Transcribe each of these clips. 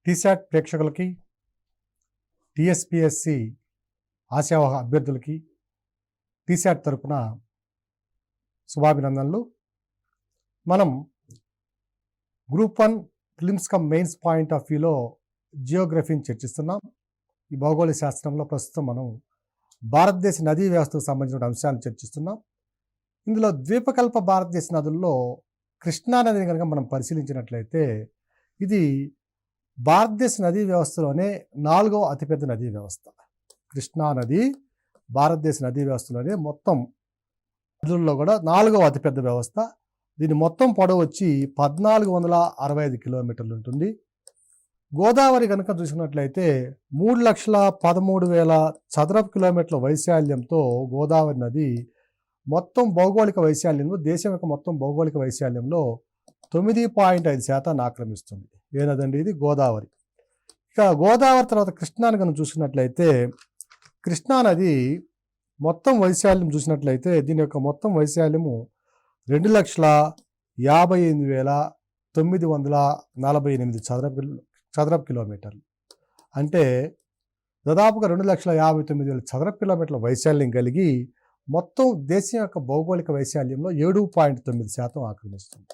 టీశాట్ ప్రేక్షకులకి, టీఎస్పీఎస్సి ఆశావహ అభ్యర్థులకి టీశాట్ తరపున శుభాభినందనలు. మనం group 1 prelims come mains point of వ్యూలో జియోగ్రఫీని చర్చిస్తున్నాం. ఈ భౌగోళిక శాస్త్రంలో ప్రస్తుతం మనం భారతదేశ నదీ వ్యవస్థకు సంబంధించిన అంశాలను చర్చిస్తున్నాం. ఇందులో ద్వీపకల్ప భారతదేశ నదుల్లో కృష్ణా నదిని కనుక మనం పరిశీలించినట్లయితే ఇది భారతదేశ నదీ వ్యవస్థలోనే 4వ అతిపెద్ద నదీ వ్యవస్థ. కృష్ణా నది భారతదేశ నదీ వ్యవస్థలోనే మొత్తం నదుల్లో కూడా 4వ అతిపెద్ద వ్యవస్థ. దీని మొత్తం పొడవు వచ్చి 1465 కిలోమీటర్లు ఉంటుంది. గోదావరి కనుక చూసుకున్నట్లయితే 3,13,000 చదరపు కిలోమీటర్ల వైశాల్యంతో గోదావరి నది మొత్తం భౌగోళిక వైశాల్యంలో, దేశం యొక్క మొత్తం భౌగోళిక వైశాల్యంలో 9.5% ఆక్రమిస్తుంది. ఏ నది అండి ఇది? గోదావరి. ఇక గోదావరి తర్వాత కృష్ణాని కనుక చూసినట్లయితే కృష్ణా నది మొత్తం వైశాల్యం చూసినట్లయితే దీని యొక్క మొత్తం వైశాల్యము 2,58,948 చదరపు కిలోమీటర్లు. అంటే దాదాపుగా 2,59,000 చదరపు కిలోమీటర్ల వైశాల్యం కలిగి మొత్తం దేశం యొక్క భౌగోళిక వైశాల్యంలో 7.9% ఆక్రమిస్తుంది.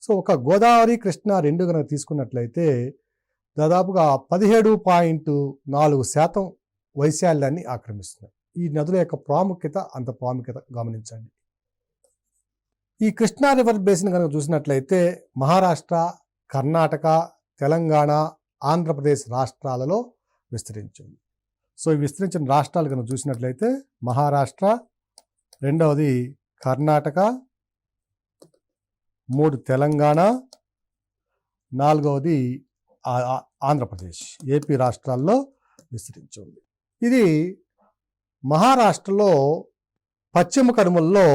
సో ఒక గోదావరి కృష్ణ రెండు కనుక తీసుకున్నట్లయితే దాదాపుగా 17.4% వైశాల్యాన్ని ఆక్రమిస్తుంది. ఈ నదుల యొక్క ప్రాముఖ్యత గమనించండి. ఈ కృష్ణా రివర్ బేసిన్ కనుక చూసినట్లయితే మహారాష్ట్ర, కర్ణాటక, తెలంగాణ, ఆంధ్రప్రదేశ్ రాష్ట్రాలలో విస్తరించింది. సో ఈ విస్తరించిన రాష్ట్రాలు కనుక చూసినట్లయితే మహారాష్ట్ర, రెండవది కర్ణాటక, 3 తెలంగాణ, 4వది ఆంధ్రప్రదేశ్, ఏపీ రాష్ట్రాల్లో విస్తరించింది. ఇది మహారాష్ట్రలో పశ్చిమ కనుమల్లో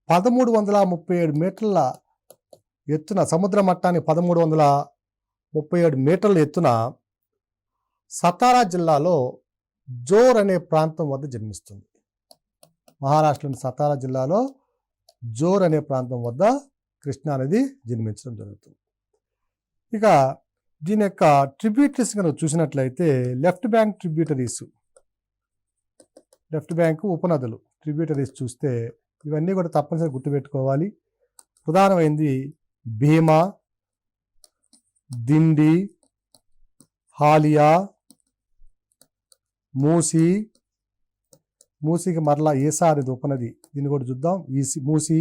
1337 మీటర్ల ఎత్తున, సముద్ర మట్టానికి 1337 మీటర్ల ఎత్తున సతారా జిల్లాలో జోర్ అనే ప్రాంతం వద్ద జన్మిస్తుంది. మహారాష్ట్రలోని సతారా జిల్లాలో జోర్ అనే ప్రాంతం వద్ద కృష్ణా నది జన్మించడం జరుగుతుంది. ఇక దీని యొక్క ట్రిబ్యూటరీస్ కనుక చూసినట్లయితే left bank tributaries, left bank ఉపనదులు ట్రిబ్యూటరీస్ చూస్తే ఇవన్నీ కూడా తప్పనిసరిగా గుర్తుపెట్టుకోవాలి. ప్రధానమైనది భీమా, దిండి, హాలియా, మూసీకి మరలా ఏసా అనేది ఉపనది, దీన్ని కూడా చూద్దాం. మూసీ,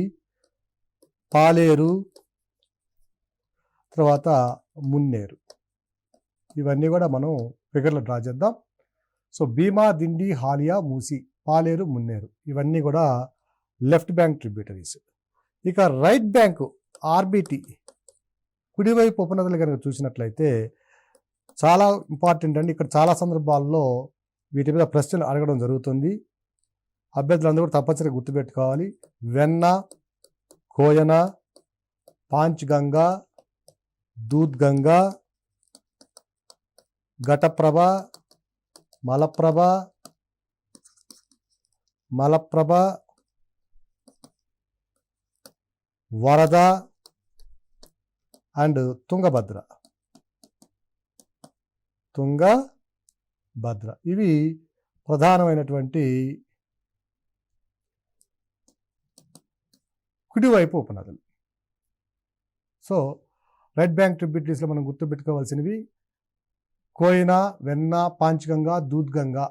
పాలేరు, తర్వాత మున్నేరు, ఇవన్నీ కూడా మనం ఫిగర్లో డ్రా చేద్దాం. సో భీమా, దిండి, హాలియా, మూసీ, పాలేరు, మున్నేరు ఇవన్నీ కూడా లెఫ్ట్ బ్యాంక్ ట్రిబ్యూటరీస్. ఇక రైట్ బ్యాంకు ఆర్బిటి, కుడివైపు ఉపనదులు కనుక చూసినట్లయితే చాలా ఇంపార్టెంట్ అండి. ఇక్కడ చాలా సందర్భాల్లో వీటి మీద ప్రశ్నలు అడగడం జరుగుతుంది. అభ్యర్థులందరూ కూడా తప్పనిసరిగా గుర్తుపెట్టుకోవాలి. వెన్న, కోయన, పాంచ్గంగా, దూద్గంగా, ఘటప్రభ, మలప్రభ, వరద అండ్ తుంగభద్ర. ఇవి ప్రధానమైనటువంటి కుడివైపు ఉపనదులు. సో రైట్ బ్యాంక్ ట్రిబ్యూటరీస్లో మనం గుర్తుపెట్టుకోవాల్సినవి కోయిన, వెన్న, పాంచ్గంగా, దూద్గంగా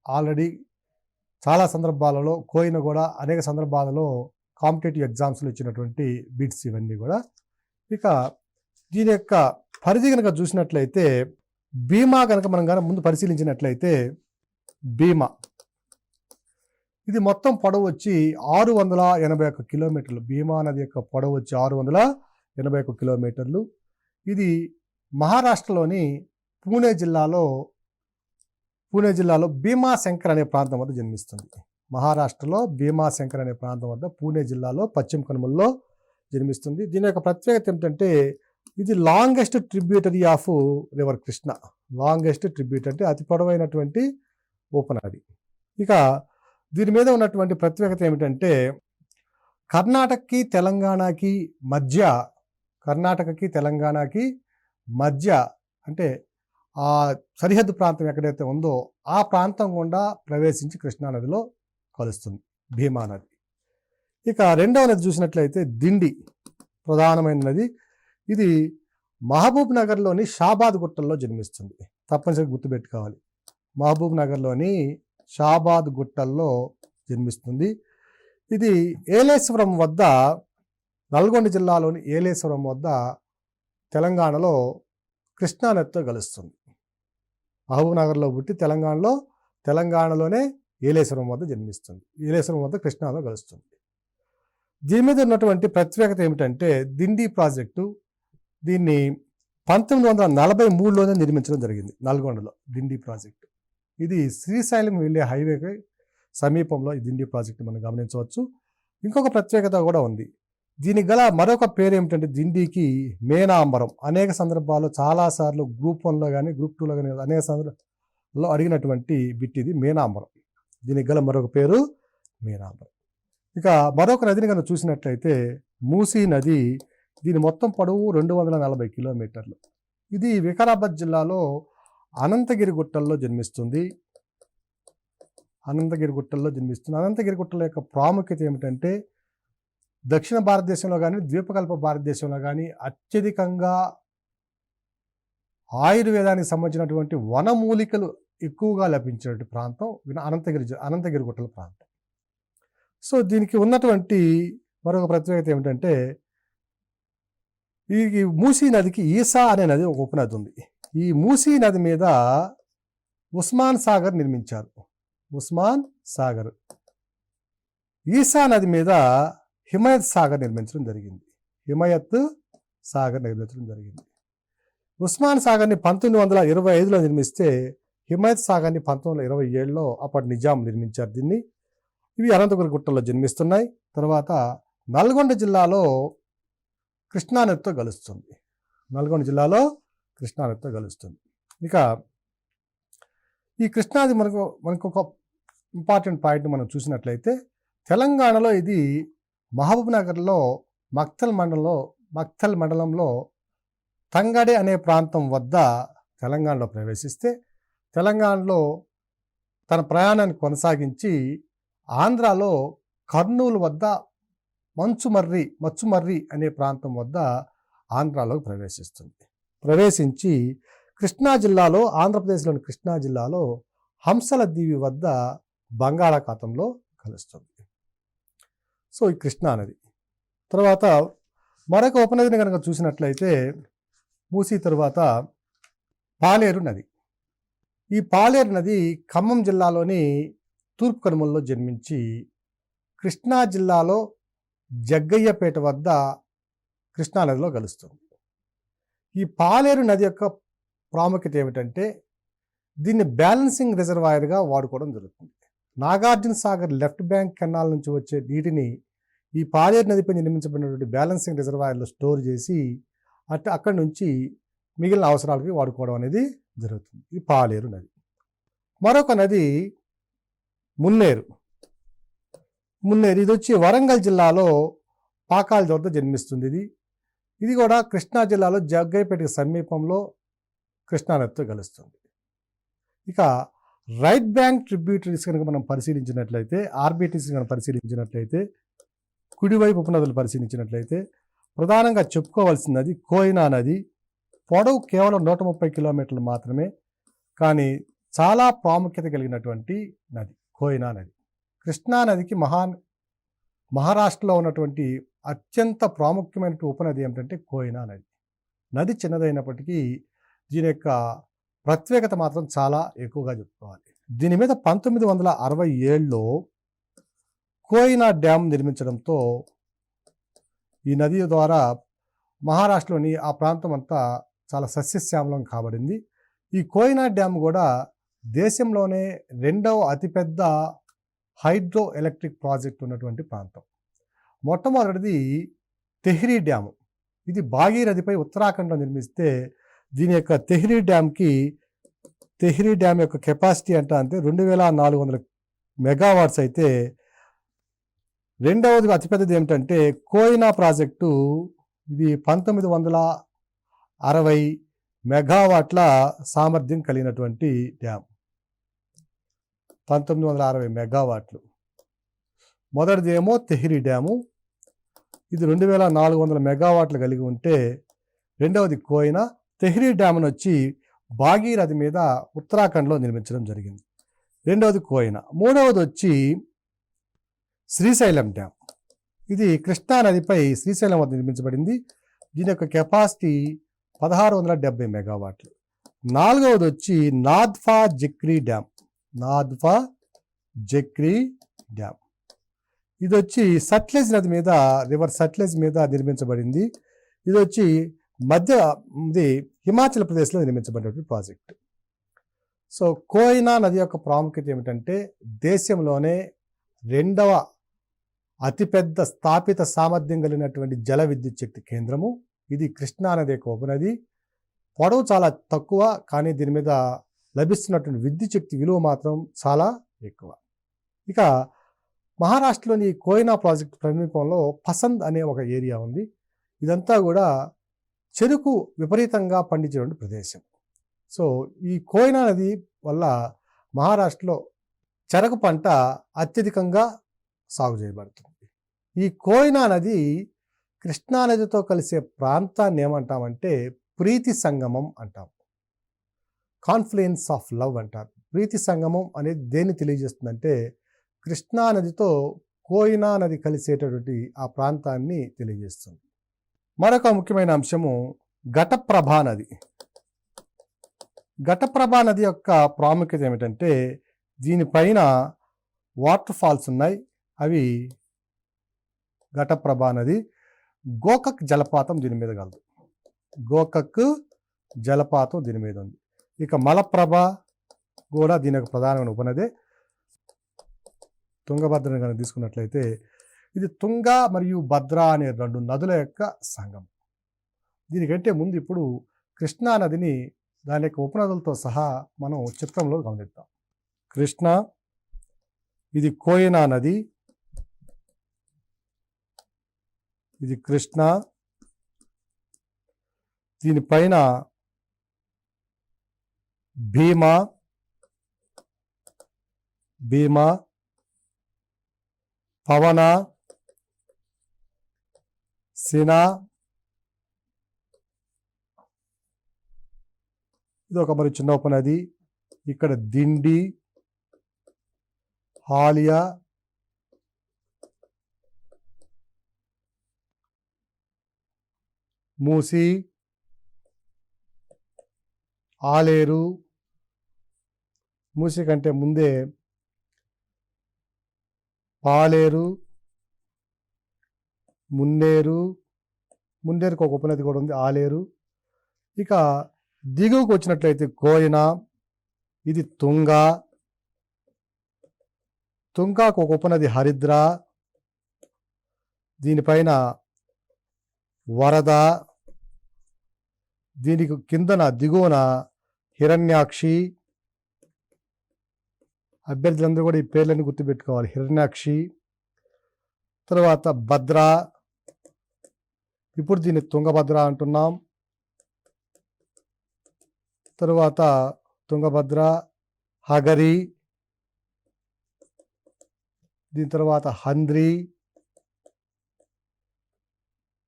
ఆల్రెడీ చాలా సందర్భాలలో, కోయిన కూడా అనేక సందర్భాలలో కాంపిటేటివ్ ఎగ్జామ్స్లో ఇచ్చినటువంటి బిట్స్ ఇవన్నీ కూడా. ఇక దీని యొక్క పరిధి కనుక చూసినట్లయితే భీమా కనుక మనం ముందు పరిశీలించినట్లయితే భీమా ఇది మొత్తం పొడవు వచ్చి 681 కిలోమీటర్లు. భీమా నది యొక్క పొడవు వచ్చి 681 కిలోమీటర్లు. ఇది మహారాష్ట్రలోని పూణే జిల్లాలో భీమాశంకర్ అనే ప్రాంతం వద్ద జన్మిస్తుంది. మహారాష్ట్రలో భీమాశంకర్ అనే ప్రాంతం వద్ద పూణే జిల్లాలో పశ్చిమ కనుమల్లో జన్మిస్తుంది. దీని యొక్క ప్రత్యేకత ఏమిటంటే ఇది longest tributary of river Krishna. Longest tributary అంటే అతి పొడవైనటువంటి ఉపనది. ఇక దీని మీద ఉన్నటువంటి ప్రత్యేకత ఏమిటంటే కర్ణాటకకి తెలంగాణకి మధ్య కర్ణాటకకి తెలంగాణకి మధ్య, అంటే ఆ సరిహద్దు ప్రాంతం ఎక్కడైతే ఉందో ఆ ప్రాంతం గుండా ప్రవేశించి కృష్ణానదిలో కలుస్తుంది భీమా నది. ఇక రెండవ నది చూసినట్లయితే దిండి ప్రధానమైన నది. ఇది మహబూబ్ నగర్లోని షాబాద్ గుట్టల్లో జన్మిస్తుంది. తప్పనిసరిగా గుర్తుపెట్టుకోవాలి, మహబూబ్ నగర్లోని షాబాద్ గుట్టల్లో జన్మిస్తుంది. ఇది ఏలేశ్వరం వద్ద, నల్గొండ జిల్లాలోని ఏలేశ్వరం వద్ద తెలంగాణలో కృష్ణానదితో కలుస్తుంది. మహబూబ్ నగర్లో పుట్టి తెలంగాణలోనే ఏలేశ్వరం వద్ద జన్మిస్తుంది. ఏలేశ్వరం వద్ద కృష్ణాలో కలుస్తుంది. దీని మీద ఉన్నటువంటి ప్రత్యేకత ఏమిటంటే దిండి ప్రాజెక్టు, దీన్ని 1943లోనే నిర్మించడం జరిగింది. నల్గొండలో దిండి ప్రాజెక్టు. ఇది శ్రీశైలం వెళ్ళే హైవేకి సమీపంలో ఈ దిండి ప్రాజెక్టు మనం గమనించవచ్చు. ఇంకొక ప్రత్యేకత కూడా ఉంది. దీనికి గల మరొక పేరు ఏమిటంటే దిండికి మేనాంబరం. అనేక సందర్భాల్లో చాలాసార్లు గ్రూప్ 1లో కానీ గ్రూప్ 2లో కానీ అనేక సందర్భాల్లో అడిగినటువంటి బిట్ ఇది మేనాంబరం. దీనికి గల మరొక పేరు మేనాంబరం. ఇక మరొక నదిని కనుక చూసినట్లయితే మూసీ నది. దీని మొత్తం పొడవు 240 కిలోమీటర్లు. ఇది వికారాబాద్ జిల్లాలో అనంతగిరి గుట్టల్లో జన్మిస్తుంది. అనంతగిరి గుట్టల యొక్క ప్రాముఖ్యత ఏమిటంటే దక్షిణ భారతదేశంలో కానీ ద్వీపకల్ప భారతదేశంలో కానీ అత్యధికంగా ఆయుర్వేదానికి సంబంధించినటువంటి వనమూలికలు ఎక్కువగా లభించేటువంటి ప్రాంతం అనంతగిరి గుట్టల ప్రాంతం. సో దీనికి ఉన్నటువంటి మరొక ప్రత్యేకత ఏమిటంటే ఈ మూసీ నదికి ఈసా అనే నది ఒక ఉపనది ఉంది. ఈ మూసీ నది మీద ఉస్మాన్ సాగర్ నిర్మించారు. ఉస్మాన్ సాగర్. ఈసా నది మీద హిమాయత్ సాగర్ నిర్మించడం జరిగింది. ఉస్మాన్ సాగర్ని 1925లో నిర్మిస్తే హిమాయత్ సాగర్ని 1927లో అప్పటి నిజాం నిర్మించారు దీన్ని. ఇవి అనంతగిరి గుట్టల్లో జన్మిస్తున్నాయి. తర్వాత నల్గొండ జిల్లాలో కృష్ణానదితో కలుస్తుంది. ఇక ఈ కృష్ణానది మనకు ఒక ఇంపార్టెంట్ పాయింట్ మనం చూసినట్లయితే తెలంగాణలో ఇది మహబూబ్ నగర్లో మక్తల్ మండలంలో తంగడి అనే ప్రాంతం వద్ద తెలంగాణలో ప్రవేశిస్తే తెలంగాణలో తన ప్రయాణాన్ని కొనసాగించి ఆంధ్రాలో కర్నూలు వద్ద మచ్చుమర్రి అనే ప్రాంతం వద్ద ఆంధ్రాలోకి ప్రవేశించి కృష్ణా జిల్లాలో, ఆంధ్రప్రదేశ్లోని కృష్ణా జిల్లాలో హంసల దీవి వద్ద బంగాళాఖాతంలో కలుస్తుంది. సో ఈ కృష్ణానది. తర్వాత మరొక ఉపనదిని కనుక చూసినట్లయితే మూసీ తర్వాత పాలేరు నది. ఈ పాలేరు నది ఖమ్మం జిల్లాలోని తూర్పు కనుమల్లో జన్మించి కృష్ణా జిల్లాలో జగ్గయ్యపేట వద్ద కృష్ణానదిలో కలుస్తుంది. ఈ పాలేరు నది యొక్క ప్రాముఖ్యత ఏమిటంటే దీన్ని బ్యాలెన్సింగ్ రిజర్వాయర్గా వాడుకోవడం జరుగుతుంది. Nagarjuna Sagar left bank canal నుంచి వచ్చే నీటిని ఈ పాలేరు నదిపై నిర్మించబడినటువంటి బ్యాలెన్సింగ్ రిజర్వాయర్లో స్టోర్ చేసి అక్కడి నుంచి మిగిలిన అవసరాలకి వాడుకోవడం అనేది జరుగుతుంది. ఇది పాలేరు నది. మరొక నది మున్నేరు. ఇది వచ్చి వరంగల్ జిల్లాలో పాకాల వద్ద జన్మిస్తుంది. ఇది కూడా కృష్ణా జిల్లాలో జగ్గయ్యపేటకి సమీపంలో కృష్ణానదితో కలుస్తుంది. ఇక రైట్ బ్యాంక్ ట్రిబ్యూటరీస్ కనుక మనం పరిశీలించినట్లయితే, ఆర్బిటీస్ కనుక పరిశీలించినట్లయితే, కుడివైపు ఉపనదులు పరిశీలించినట్లయితే ప్రధానంగా చెప్పుకోవాల్సినది కోయినా నది. పొడవు కేవలం 130 కిలోమీటర్లు మాత్రమే, కానీ చాలా ప్రాముఖ్యత కలిగినటువంటి నది కోయినా నది. కృష్ణా నదికి మహారాష్ట్రలో ఉన్నటువంటి అత్యంత ప్రాముఖ్యమైన ఉపనది ఏమిటంటే కోయినా నది. నది చిన్నదైనప్పటికీ దీని యొక్క ప్రత్యేకత మాత్రం చాలా ఎక్కువగా చెప్పుకోవాలి. దీని మీద 1967లో కోయినా డ్యామ్ నిర్మించడంతో ఈ నది ద్వారా మహారాష్ట్రలోని ఆ ప్రాంతం అంతా చాలా సస్యశ్యామలం కాబడింది. ఈ కోయినా డ్యామ్ కూడా దేశంలోనే 2వ అతిపెద్ద హైడ్రో ఎలక్ట్రిక్ ప్రాజెక్ట్ ఉన్నటువంటి ప్రాంతం. మొట్టమొదటిది తెహ్రీ డ్యామ్. ఇది భాగీరథిపై ఉత్తరాఖండ్లో నిర్మిస్తే దీని యొక్క తెహ్రీ డ్యామ్ యొక్క కెపాసిటీ అంటే 2400 మెగావాట్స్ అయితే, రెండవది అతిపెద్దది ఏమిటంటే కోయినా ప్రాజెక్టు ఇది 1960 మెగావాట్ల సామర్థ్యం కలిగినటువంటి డ్యామ్. 1960 మెగావాట్లు. మొదటిదేమో తెహ్రీ డ్యాము, ఇది 2400 మెగావాట్లు కలిగి ఉంటే, రెండవది కోయినా. తెహ్రీ డ్యామ్ను వచ్చి భాగీరథి మీద ఉత్తరాఖండ్లో నిర్మించడం జరిగింది. రెండవది కోయినా. మూడవది వచ్చి శ్రీశైలం డ్యామ్. ఇది కృష్ణా నదిపై శ్రీశైలం వద్ద నిర్మించబడింది. దీని యొక్క కెపాసిటీ 1670 మెగావాట్లు. నాలుగవది వచ్చి నాథ్వా జక్రీ డ్యామ్. నాథ్వా జక్రీ డ్యామ్. ఇది వచ్చి సట్లెజ్ నది మీద, రివర్ సట్లెజ్ మీద నిర్మించబడింది. ఇది వచ్చి ఇది హిమాచల్ ప్రదేశ్లో నిర్మించబడినటువంటి ప్రాజెక్ట్. సో కోయినా నది యొక్క ప్రాముఖ్యత ఏమిటంటే, దేశంలోనే రెండవ అతిపెద్ద స్థాపిత సామర్థ్యం కలిగినటువంటి జల విద్యుత్ శక్తి కేంద్రము. ఇది కృష్ణా నది యొక్క ఉపనది. పొడవు చాలా తక్కువ, కానీ దీని మీద లభిస్తున్నటువంటి విద్యుత్ శక్తి విలువ మాత్రం చాలా ఎక్కువ. ఇక మహారాష్ట్రలోని కోయినా ప్రాజెక్ట్ సమీపంలో పసంద్ అనే ఒక ఏరియా ఉంది. ఇదంతా కూడా చెరుకు విపరీతంగా పండించేటువంటి ప్రదేశం. సో ఈ కోయినా నది వల్ల మహారాష్ట్రలో చెరకు పంట అత్యధికంగా సాగు చేయబడుతుంది. ఈ కోయినా నది కృష్ణా నదితో కలిసే ప్రాంతాన్ని ఏమంటామంటే ప్రీతి సంగమం అంటాం. కాన్ఫ్లుయెన్స్ ఆఫ్ లవ్ అంటారు. ప్రీతి సంగమం అనేది దేన్ని తెలియజేస్తుందంటే, కృష్ణా నదితో కోయినా నది కలిసేటటువంటి ఆ ప్రాంతాన్ని తెలియజేస్తుంది. మరొక ముఖ్యమైన అంశము ఘటప్రభా నది. ఘటప్రభా నది యొక్క ప్రాముఖ్యత ఏమిటంటే, దీనిపైన వాటర్ ఫాల్స్ ఉన్నాయి. అవి ఘటప్రభా నది. గోకక్ జలపాతం దీని మీద కలదు. గోకక్ జలపాతం దీని మీద ఉంది. ఇక మలప్రభ కూడా దీని యొక్క ప్రధానమైన ఉపనదే. తుంగభద్రను కనుక తీసుకున్నట్లయితే, ఇది తుంగ మరియు భద్ర అనే రెండు నదుల యొక్క సంగమం. దీనికంటే ముందు ఇప్పుడు కృష్ణా నదిని దాని యొక్క ఉపనదులతో సహా మనం చిత్రంలో గమనిద్దాం. కృష్ణ, ఇది కోయినా నది, ఇది కృష్ణ, దీనిపైన భీమా, పవన, సినా, ఇది ఒక మరి చిన్న ఉపనది. ఇక్కడ దిండి, హాలియా, మూసి, ఆలేరు. మూసి కంటే ముందే పాలేరు, మున్నేరుకు ఒక ఉపనది కూడా ఉంది, ఆలేరు. ఇక దిగువకు వచ్చినట్లయితే కోయినా, ఇది తుంగాకు ఒక ఉపనది హరిద్ర, దీనిపైన వరద, దీనికి కిందన దిగువన హిరణ్యాక్షి. అభ్యర్థులందరూ కూడా ఈ పేర్లన్నీ గుర్తుపెట్టుకోవాలి. హిరణ్యాక్షి, తర్వాత భద్ర, ఇప్పుడు దీన్ని తుంగభద్ర అంటున్నాం. తరువాత తుంగభద్ర, హగరి, దీని తర్వాత హంద్రి.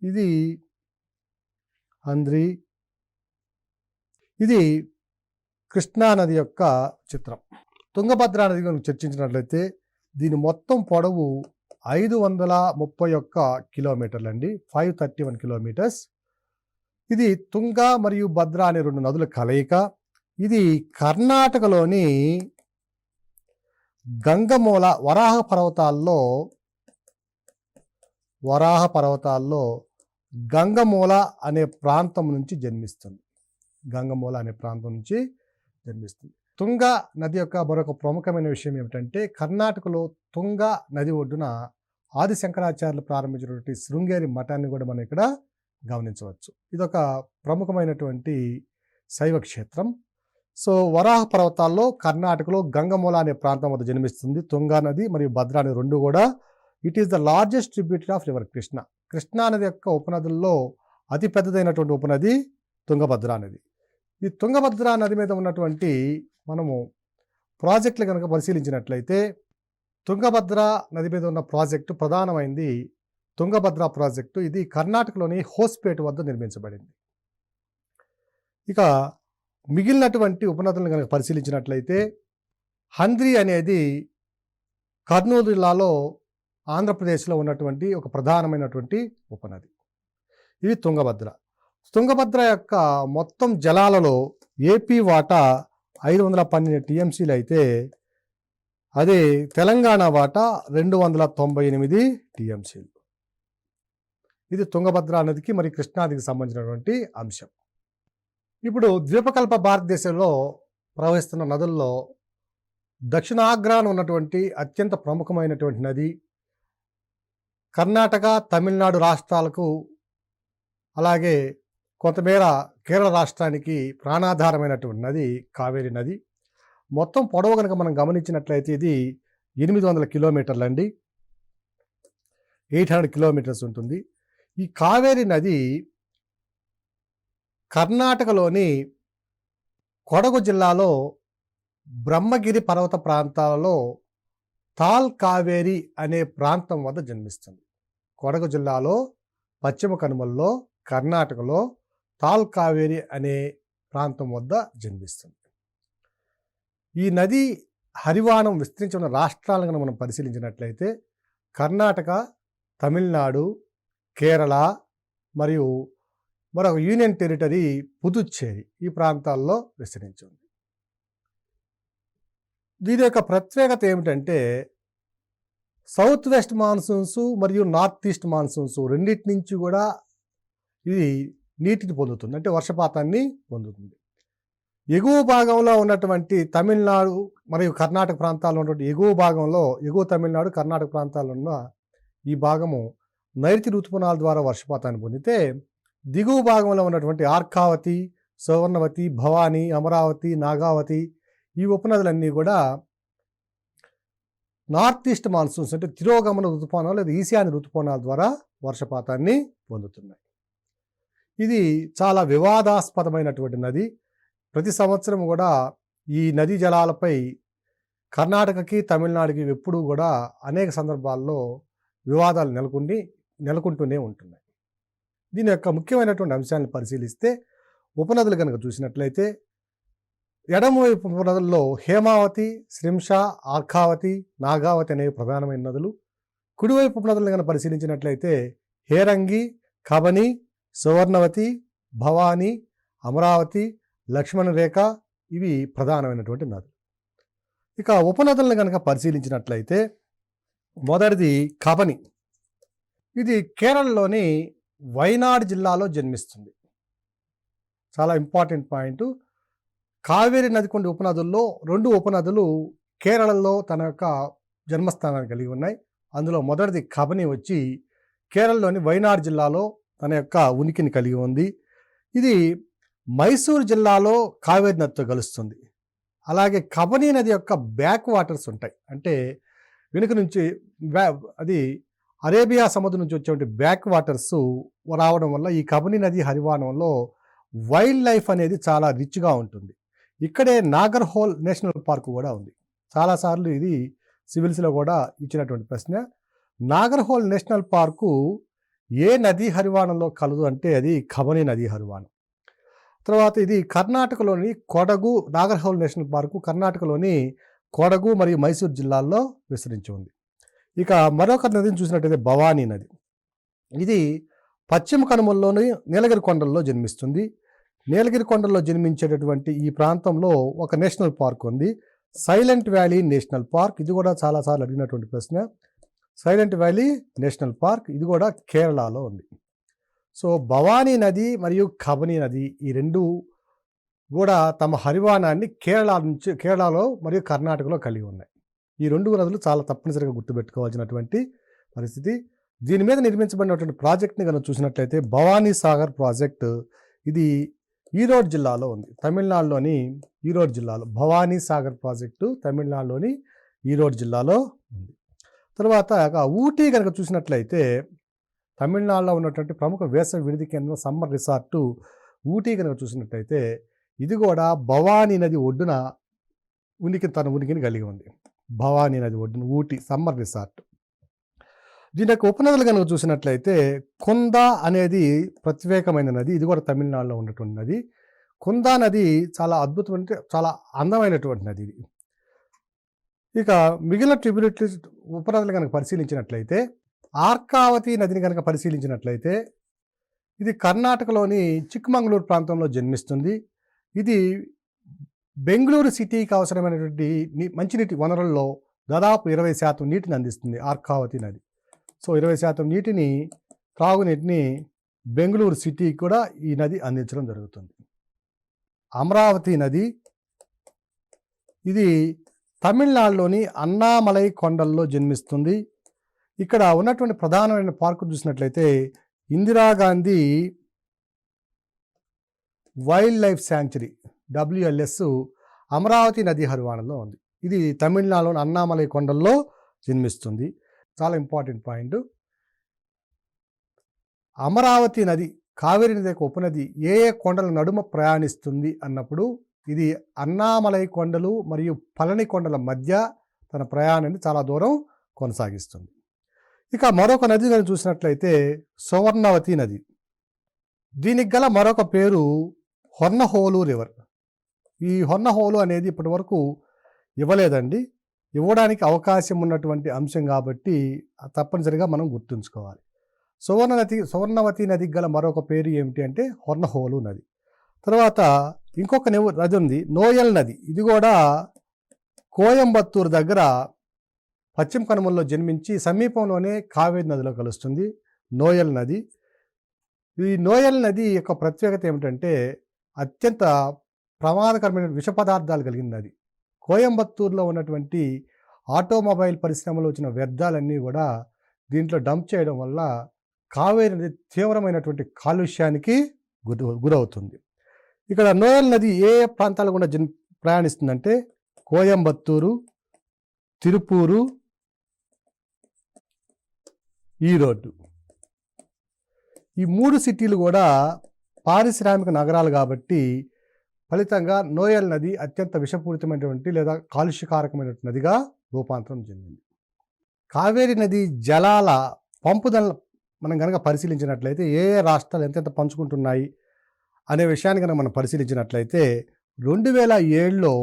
ఇది హంద్రి. ఇది కృష్ణా నది యొక్క చిత్రం. తుంగభద్ర నది గురించి చర్చించినట్లయితే, దీని మొత్తం పొడవు 531 కిలోమీటర్లండి, 531 కిలోమీటర్స్. ఇది తుంగ మరియు భద్ర అనే రెండు నదుల కలయిక. ఇది కర్ణాటకలోని గంగమూల వరాహ పర్వతాల్లో గంగమూల అనే ప్రాంతం నుంచి జన్మిస్తుంది. తుంగ నది యొక్క మరొక ప్రముఖమైన విషయం ఏమిటంటే, కర్ణాటకలో తుంగ నది ఒడ్డున ఆది శంకరాచార్యులు ప్రారంభించినటువంటి శృంగేరి మఠాన్ని కూడా మనం ఇక్కడ గమనించవచ్చు. ఇదొక ప్రముఖమైనటువంటి శైవ క్షేత్రం. సో వరాహ పర్వతాల్లో కర్ణాటకలో గంగమూల అనే ప్రాంతం వద్ద జన్మిస్తుంది తుంగా నది మరియు భద్ర అనే రెండు కూడా. It is the largest tributary of river Krishna. Krishna నది యొక్క ఉపనదుల్లో అతి పెద్దదైనటువంటి ఉపనది తుంగభద్ర నది. ఈ తుంగభద్ర నది మీద ఉన్నటువంటి మనము ప్రాజెక్టులు కనుక పరిశీలించినట్లయితే తుంగభద్ర నది మీద ఉన్న ప్రాజెక్టు ప్రధానమైంది తుంగభద్ర ప్రాజెక్టు. ఇది కర్ణాటకలోని హోస్పేట వద్ద నిర్మించబడింది. ఇక మిగిలినటువంటి ఉపనదులను కనుక పరిశీలించినట్లయితే హంద్రి అనేది కర్నూలు జిల్లాలో ఆంధ్రప్రదేశ్లో ఉన్నటువంటి ఒక ప్రధానమైనటువంటి ఉపనది. ఇది తుంగభద్ర. తుంగభద్ర యొక్క మొత్తం జలాలలో ఏపీ వాటా 512 టీఎంసీలు అయితే అదే తెలంగాణ వాటా 298 టీఎంసీలు. ఇది తుంగభద్ర నదికి మరియు కృష్ణానదికి సంబంధించినటువంటి అంశం. ఇప్పుడు ద్వీపకల్ప భారతదేశంలో ప్రవహిస్తున్న నదుల్లో దక్షిణాగ్రాన ఉన్నటువంటి అత్యంత ప్రముఖమైనటువంటి నది, కర్ణాటక తమిళనాడు రాష్ట్రాలకు అలాగే కొంతమేర కేరళ రాష్ట్రానికి ప్రాణాధారమైనటువంటి నది కావేరి నది. మొత్తం పొడవు కనుక మనం గమనించినట్లయితే ఇది 800 కిలోమీటర్లు అండి, 800 కిలోమీటర్స్ ఉంటుంది. ఈ కావేరి నది కర్ణాటకలోని కొడగు జిల్లాలో బ్రహ్మగిరి పర్వత ప్రాంతాలలో తాల్ కావేరి అనే ప్రాంతం వద్ద జన్మిస్తుంది. కొడగు జిల్లాలో పశ్చిమ కనుమల్లో కర్ణాటకలో తాల్ కావేరి అనే ప్రాంతం వద్ద జన్మిస్తుంది. ఈ నది హరివాణం విస్తరించి ఉన్న రాష్ట్రాలను మనం పరిశీలించినట్లయితే కర్ణాటక, తమిళనాడు, కేరళ మరియు మరొక యూనియన్ టెరిటరీ పుదుచ్చేరి ఈ ప్రాంతాల్లో విస్తరించి ఉంది. దీని యొక్క ప్రత్యేకత ఏమిటంటే సౌత్ వెస్ట్ మాన్సూన్స్ మరియు నార్త్ ఈస్ట్ మాన్సూన్స్ రెండింటి నుంచి కూడా ఇది నీటిని పొందుతుంది, అంటే వర్షపాతాన్ని పొందుతుంది. ఎగువ భాగంలో ఉన్నటువంటి తమిళనాడు మరియు కర్ణాటక ప్రాంతాల్లో ఉన్నటువంటి ఎగువ భాగంలో, ఎగువ తమిళనాడు కర్ణాటక ప్రాంతాల్లో ఉన్న ఈ భాగము నైరుతి ఋతుపవనాల ద్వారా వర్షపాతాన్ని పొందితే, దిగువ భాగంలో ఉన్నటువంటి ఆర్కావతి, సువర్ణవతి, భవాని, అమరావతి, నాగావతి ఈ ఉపనదులన్నీ కూడా నార్త్ ఈస్ట్ మాన్సూన్స్ అంటే తిరోగమన ఋతుపవనాలు లేదా ఈశాన్య ఋతుపవనాల ద్వారా వర్షపాతాన్ని పొందుతున్నాయి. ఇది చాలా వివాదాస్పదమైనటువంటి నది. ప్రతి సంవత్సరం కూడా ఈ నదీ జలాలపై కర్ణాటకకి తమిళనాడుకి ఎప్పుడూ కూడా అనేక సందర్భాల్లో వివాదాలు నెలకొంటూనే ఉంటున్నాయి. దీని యొక్క ముఖ్యమైనటువంటి అంశాలను పరిశీలిస్తే ఉపనదులు కనుక చూసినట్లయితే ఎడమవైపు ఉపనదుల్లో హేమావతి, శ్రింష, ఆర్కావతి, నాగావతి అనేవి ప్రధానమైన నదులు. కుడివైపు ఉపనదులను కనుక పరిశీలించినట్లయితే హేరంగి, కబని, సువర్ణవతి, భవాని, అమరావతి, లక్ష్మణ రేఖ ఇవి ప్రధానమైనటువంటి నదులు. ఇక ఉపనదులను కనుక పరిశీలించినట్లయితే మొదటిది కబని. ఇది కేరళలోని వైనాడ్ జిల్లాలో జన్మిస్తుంది. చాలా ఇంపార్టెంట్ పాయింట్. కావేరి నదికి ఉండే ఉపనదుల్లో 2 ఉపనదులు కేరళలో తన యొక్క జన్మస్థానాన్ని కలిగి ఉన్నాయి. అందులో మొదటిది కబని వచ్చి కేరళలోని వైనాడ్ జిల్లాలో తన యొక్క ఉనికిని కలిగి ఉంది. ఇది మైసూరు జిల్లాలో కావేరి నదితో కలుస్తుంది. అలాగే కబని నది యొక్క బ్యాక్ వాటర్స్ ఉంటాయి, అంటే వెనుక నుంచి అది అరేబియా సముద్రం నుంచి వచ్చేటువంటి బ్యాక్ వాటర్స్ రావడం వల్ల ఈ కబని నది హరివాణంలో వైల్డ్ లైఫ్ అనేది చాలా రిచ్గా ఉంటుంది. ఇక్కడే నాగర్హోల్ నేషనల్ పార్క్ కూడా ఉంది. చాలాసార్లు ఇది సివిల్స్లో కూడా ఇచ్చినటువంటి ప్రశ్న. నాగర్హోల్ నేషనల్ పార్కు ఏ నదీ హరివాణంలో కలదు అంటే అది కబని నదీ హరివాణం. తర్వాత ఇది కర్ణాటకలోని కొడగు, నాగర్హోల్ నేషనల్ పార్కు కర్ణాటకలోని కొడగు మరియు మైసూర్ జిల్లాల్లో విస్తరించి ఉంది. ఇక మరొక నదిని చూసినట్టయితే భవానీ నది. ఇది పశ్చిమ కనుమల్లోని నీలగిరి కొండల్లో జన్మిస్తుంది. నీలగిరి కొండల్లో జన్మించేటటువంటి ఈ ప్రాంతంలో ఒక నేషనల్ పార్క్ ఉంది, సైలెంట్ వ్యాలీ నేషనల్ పార్క్. ఇది కూడా చాలాసార్లు అడిగినటువంటి ప్రశ్న. సైలెంట్ వ్యాలీ నేషనల్ పార్క్ ఇది కూడా కేరళలో ఉంది. సో భవానీ నది మరియు కబని నది ఈ రెండు కూడా తమ హరివాణాన్ని కేరళలో మరియు కర్ణాటకలో కలిగి ఉన్నాయి. ఈ 2 నదులు చాలా తప్పనిసరిగా గుర్తుపెట్టుకోవాల్సినటువంటి పరిస్థితి. దీని మీద నిర్మించబడినటువంటి ప్రాజెక్ట్ని కనుక చూసినట్లయితే భవానీ సాగర్ ప్రాజెక్ట్. ఇది ఈరోడ్ జిల్లాలో ఉంది, తమిళనాడులోని ఈరోడ్ జిల్లాలో. భవానీ సాగర్ ప్రాజెక్టు తమిళనాడులోని ఈరోడ్ జిల్లాలో ఉంది. తర్వాత ఊటీ కనుక చూసినట్లయితే తమిళనాడులో ఉన్నటువంటి ప్రముఖ వేసవి విడిది కేంద్రం సమ్మర్ రిసార్టు ఊటీ కనుక చూసినట్లయితే ఇది కూడా భవానీ నది ఒడ్డున తన ఉనికిని కలిగి ఉంది. భవానీ నది ఒడ్డున ఊటీ సమ్మర్ రిసార్ట్. దీని యొక్క ఉపనదులు కనుక చూసినట్లయితే కుందా అనేది ప్రత్యేకమైన నది. ఇది కూడా తమిళనాడులో ఉన్నటువంటి నది. కుందా నది చాలా అద్భుతమైన చాలా అందమైనటువంటి నది ఇది. ఇక మిగిలిన ట్రిబ్యూటరీస్ ఉపనదులు కనుక పరిశీలించినట్లయితే ఆర్కావతి నదిని కనుక పరిశీలించినట్లయితే ఇది కర్ణాటకలోని చిక్మంగళూరు ప్రాంతంలో జన్మిస్తుంది. ఇది బెంగళూరు సిటీకి అవసరమైనటువంటి మంచినీటి వనరుల్లో దాదాపు 20% నీటిని అందిస్తుంది ఆర్కావతి నది. సో 20% నీటిని, త్రాగునీటిని బెంగళూరు సిటీకి కూడా ఈ నది అందించడం జరుగుతుంది. అమరావతి నది ఇది తమిళనాడులోని అన్నామలై కొండల్లో జన్మిస్తుంది. ఇక్కడ ఉన్నటువంటి ప్రధానమైన పార్కు చూసినట్లయితే Indira Gandhi wild life sanctuary WLS Amaravati నదీ హరివాణలో ఉంది. ఇది తమిళనాడులోని అన్నామలై కొండల్లో జన్మిస్తుంది. చాలా ఇంపార్టెంట్ పాయింట్. అమరావతి నది కావేరీ నది యొక్క ఉపనది ఏ కొండల నడుమ ప్రయాణిస్తుంది అన్నప్పుడు ఇది అన్నామలై కొండలు మరియు పళని కొండల మధ్య తన ప్రయాణాన్ని చాలా దూరం కొనసాగిస్తుంది. ఇక మరొక నది కనుక చూసినట్లయితే సువర్ణవతి నది. దీనికి గల మరొక పేరు హొన్నహోలు రివర్. ఈ హొన్నహోలు అనేది ఇప్పటి వరకు ఇవ్వలేదండి. ఇవ్వడానికి ఉన్నటువంటి అంశం కాబట్టి తప్పనిసరిగా మనం గుర్తుంచుకోవాలి. సువర్ణవతి నదికి గల మరొక పేరు ఏమిటి అంటే హొన్నహోలు నది. తర్వాత ఇంకొక నది ఉంది, నోయల్ నది. ఇది కూడా కోయంబత్తూరు దగ్గర పశ్చిమ కనుమల్లో జన్మించి సమీపంలోనే కావేరీ నదిలో కలుస్తుంది నోయల్ నది. ఈ నోయల్ నది యొక్క ప్రత్యేకత ఏమిటంటే అత్యంత ప్రమాదకరమైన విష పదార్థాలు కలిగిన నది. కోయంబత్తూరులో ఉన్నటువంటి ఆటోమొబైల్ పరిశ్రమలో వచ్చిన వ్యర్థాలన్నీ కూడా దీంట్లో డంప్ చేయడం వల్ల కావేరీ నది తీవ్రమైనటువంటి కాలుష్యానికి గురవుతుంది. ఇక్కడ నోయల్ నది ఏ ప్రాంతాల గుండా ప్రయాణిస్తుందంటే కోయంబత్తూరు, తిరుపూరు, ఈరోడ్. ఈ 3 సిటీలు కూడా పారిశ్రామిక నగరాలు కాబట్టి ఫలితంగా నోయల్ నది అత్యంత విషపూరితమైనటువంటి లేదా కాలుష్యకారకమైనటువంటి నదిగా రూపాంతరం చెందింది. కావేరీ నది జలాల పంపుదల మనం కనుక పరిశీలించినట్లయితే ఏ రాష్ట్రాలు ఎంతెంత పంచుకుంటున్నాయి అనే విషయాన్ని కనుక మనం పరిశీలించినట్లయితే 2007లో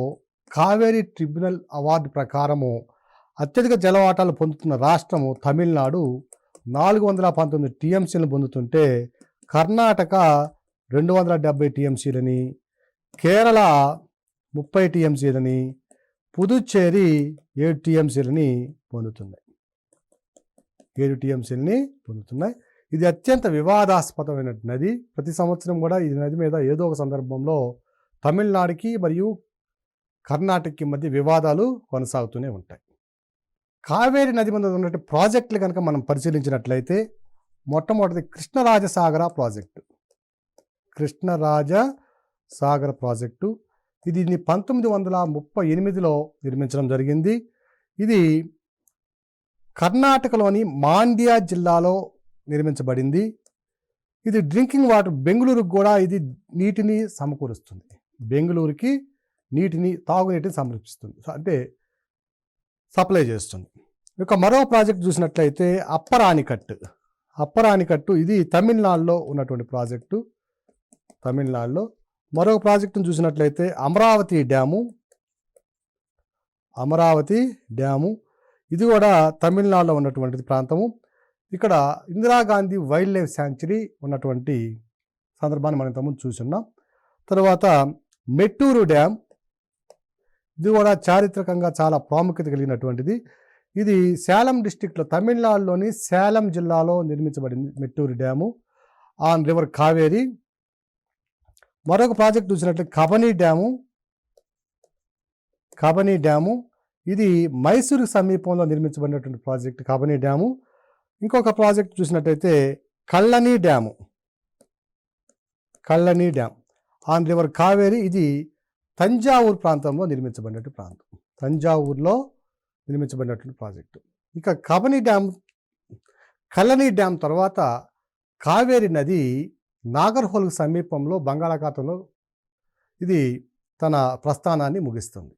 కావేరీ ట్రిబ్యునల్ అవార్డు ప్రకారము అత్యధిక జలవాటాలు పొందుతున్న రాష్ట్రము తమిళనాడు 419 టీఎంసీలను పొందుతుంటే కర్ణాటక 270 టీఎంసీలని, కేరళ 30 టీఎంసీలని, పుదుచ్చేరి 7 టీఎంసీలని పొందుతున్నాయి. 7 టీఎంసీలని పొందుతున్నాయి. ఇది అత్యంత వివాదాస్పదమైన నది. ప్రతి సంవత్సరం కూడా ఈ నది మీద ఏదో ఒక సందర్భంలో తమిళనాడుకి మరియు కర్ణాటకకి మధ్య వివాదాలు కొనసాగుతూనే ఉంటాయి. కావేరీ నది మీద ఉన్నటువంటి ప్రాజెక్టులు కనుక మనం పరిశీలించినట్లయితే మొట్టమొదటిది కృష్ణరాజసాగర ప్రాజెక్టు. కృష్ణరాజసాగర ప్రాజెక్టు ఇది 1938లో నిర్మించడం జరిగింది. ఇది కర్ణాటకలోని మాండ్యా జిల్లాలో నిర్మించబడింది. ఇది డ్రింకింగ్ వాటర్ బెంగళూరుకు కూడా ఇది నీటిని సమకూరుస్తుంది. బెంగళూరుకి తాగునీటిని సమర్పిస్తుంది, అంటే సప్లై చేస్తుంది. ఇక మరో ప్రాజెక్ట్ చూసినట్లయితే అప్పర్ ఆనికట్టు ఇది తమిళనాడులో ఉన్నటువంటి ప్రాజెక్టు. తమిళనాడులో మరొక ప్రాజెక్టును చూసినట్లయితే అమరావతి డ్యాము ఇది కూడా తమిళనాడులో ఉన్నటువంటి ప్రాంతము. ఇక్కడ ఇందిరాగాంధీ వైల్డ్ లైఫ్ శాంక్చురీ ఉన్నటువంటి సందర్భాన్ని మనం ఇంతకుముందు చూస్తున్నాం. తర్వాత మెట్టూరు డ్యామ్ ఇది కూడా చారిత్రకంగా చాలా ప్రాముఖ్యత కలిగినటువంటిది. ఇది సేలం డిస్టిక్లో తమిళనాడులోని సేలం జిల్లాలో నిర్మించబడింది Mettur dam on river Kaveri. మరొక ప్రాజెక్ట్ చూసినట్లయితే కబని డ్యాము ఇది మైసూరు సమీపంలో నిర్మించబడినటువంటి ప్రాజెక్ట్ కబని డ్యాము. ఇంకొక ప్రాజెక్ట్ చూసినట్టయితే Kallanai dam on river Kaveri. ఇది తంజావూరు ప్రాంతంలో నిర్మించబడినటువంటి ప్రాజెక్టు. ఇక కబని డ్యామ్ కల్లనీ డ్యామ్ తర్వాత కావేరి నది నాగర్హోల్కు సమీపంలో బంగాళాఖాతంలో ఇది తన ప్రస్థానాన్ని ముగిస్తుంది.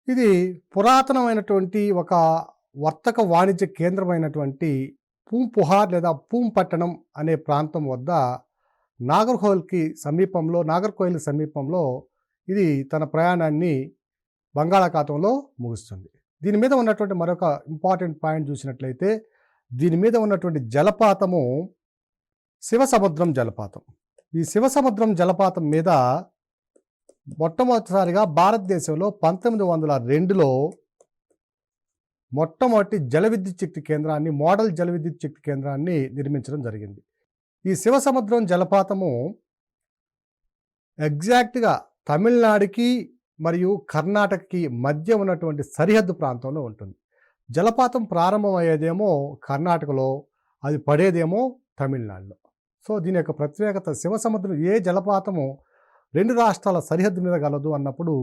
ఇది పురాతనమైనటువంటి ఒక వర్తక వాణిజ్య కేంద్రమైనటువంటి పూంపుహార్ లేదా పూంపట్టణం అనే ప్రాంతం వద్ద నాగర్కోయిల్ సమీపంలో ఇది తన ప్రయాణాన్ని బంగాళాఖాతంలో ముగుస్తుంది. దీని మీద ఉన్నటువంటి మరొక ఇంపార్టెంట్ పాయింట్ చూసినట్లయితే దీని మీద ఉన్నటువంటి జలపాతము శివసముద్రం జలపాతం. ఈ శివసముద్రం జలపాతం మీద మొట్టమొదటిసారిగా భారతదేశంలో 1902లో మొట్టమొదటి జల విద్యుత్ శక్తి కేంద్రాన్ని, మోడల్ జల విద్యుత్ శక్తి కేంద్రాన్ని నిర్మించడం జరిగింది. ఈ శివసముద్రం జలపాతము ఎగ్జాక్ట్గా తమిళనాడుకి మరియు కర్ణాటకకి మధ్య ఉన్నటువంటి సరిహద్దు ప్రాంతంలో ఉంటుంది. జలపాతం ప్రారంభమయ్యేదేమో కర్ణాటకలో, అది పడేదేమో తమిళనాడులో. సో దీని యొక్క ప్రత్యేకత, శివసముద్రం ఏ జలపాతము 2 రాష్ట్రాల సరిహద్దు మీద గలదు అన్నప్పుడు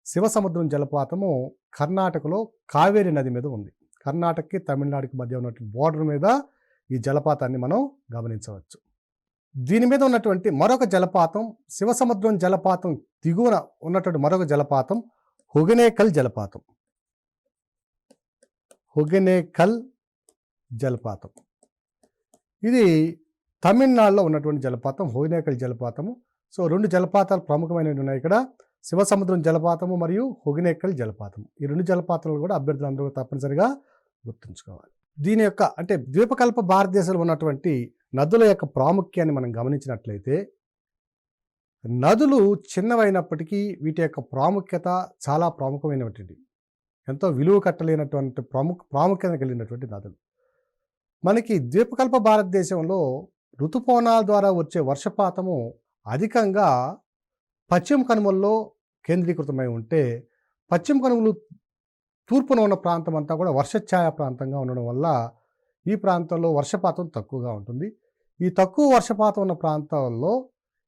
శివసముద్రం జలపాతము కర్ణాటకలో కావేరి నది మీద ఉంది. కర్ణాటకకి తమిళనాడుకి మధ్య ఉన్నటువంటి బోర్డర్ మీద ఈ జలపాతాన్ని మనం గమనించవచ్చు. దీని మీద ఉన్నటువంటి మరొక జలపాతం, శివసముద్రం జలపాతం దిగువన ఉన్నటువంటి మరొక జలపాతం హొగెనేకల్ జలపాతం. హొగెనేకల్ జలపాతం ఇది తమిళనాడులో ఉన్నటువంటి జలపాతం, హొగెనేకల్ జలపాతము. సో 2 జలపాతాలు ప్రముఖమైనవి ఉన్నాయి ఇక్కడ, శివసముద్రం జలపాతము మరియు హొగెనేకల్ జలపాతం. ఈ 2 జలపాతాలు కూడా అభ్యర్థులందరూ తప్పనిసరిగా గుర్తుంచుకోవాలి. దీని యొక్క అంటే ద్వీపకల్ప భారతదేశంలో ఉన్నటువంటి నదుల యొక్క ప్రాముఖ్యాన్ని మనం గమనించినట్లయితే, నదులు చిన్నవైనప్పటికీ వీటి యొక్క ప్రాముఖ్యత చాలా ప్రముఖమైనటువంటి, ఎంతో విలువ కట్టలేనటువంటి ప్రాముఖ్యత కలిగినటువంటి నదులు. మనకి ద్వీపకల్ప భారతదేశంలో ఋతుపవనాల ద్వారా వచ్చే వర్షపాతము అధికంగా పశ్చిమ కనుమల్లో కేంద్రీకృతమై ఉంటే, పశ్చిమ కనుమలు తూర్పున ఉన్న ప్రాంతం అంతా కూడా వర్షఛాయ ప్రాంతంగా ఉండడం వల్ల ఈ ప్రాంతంలో వర్షపాతం తక్కువగా ఉంటుంది. ఈ తక్కువ వర్షపాతం ఉన్న ప్రాంతాల్లో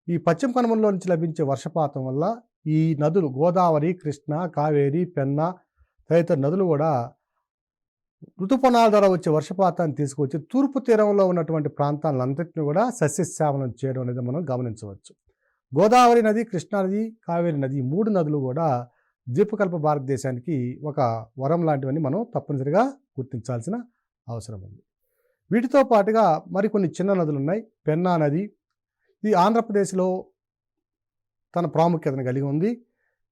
ఈ పశ్చిమ కనుమల్లో నుంచి లభించే వర్షపాతం వల్ల ఈ నదులు గోదావరి, కృష్ణ, కావేరి, పెన్నా తదితర నదులు కూడా ఋతుపవనాల ద్వారా వచ్చే వర్షపాతాన్ని తీసుకొచ్చి తూర్పు తీరంలో ఉన్నటువంటి ప్రాంతాలంతటిని కూడా సస్యశ్యామలం చేయడం అనేది మనం గమనించవచ్చు. గోదావరి నది, కృష్ణా నది, కావేరి నది, ఈ 3 నదులు కూడా ద్వీపకల్ప భారతదేశానికి ఒక వరం లాంటివని మనం తప్పనిసరిగా గుర్తించాల్సిన అవసరం ఉంది. వీటితో పాటుగా మరికొన్ని చిన్న నదులు ఉన్నాయి. పెన్నా నది, ఇది ఆంధ్రప్రదేశ్లో తన ప్రాముఖ్యతను కలిగి ఉంది.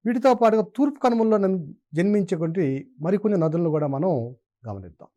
వీటితో పాటుగా తూర్పు కనుమల్లో జన్మించేటువంటి మరికొన్ని నదులను కూడా మనం గమనిద్దాం.